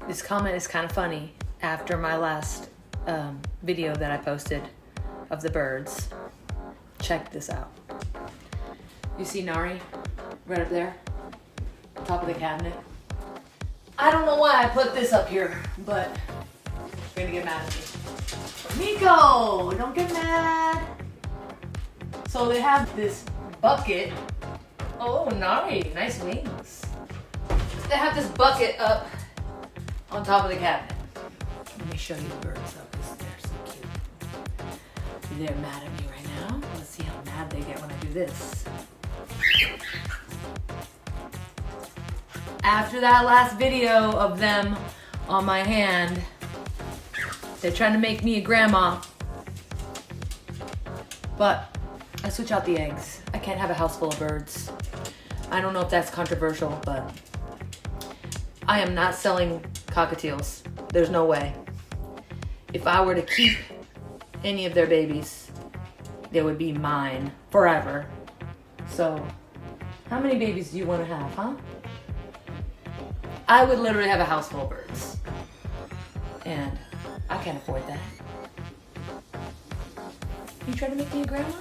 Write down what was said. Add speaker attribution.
Speaker 1: This comment is kind of funny after my last video that I posted of the birds. Check this out. You see Nari right up there, top of the cabinet? I don't know why I put this up here, but you're gonna get mad at me. Nico, don't get mad. So they have this bucket. Oh, Nari, nice wings. They have this bucket up on top of the cabinet. Let me show you the birds though, because they're so cute. They're mad at me right now. Let's see how mad they get when I do this. After that last video of them on my hand, they're trying to make me a grandma. But I switch out the eggs. I can't have a house full of birds. I don't know if that's controversial, but I am not selling cockatiels. There's no way. If I were to keep any of their babies, they would be mine forever. So, how many babies do you want to have, huh? I would literally have a house full of birds. And I can't afford that. You trying to make me a grandma?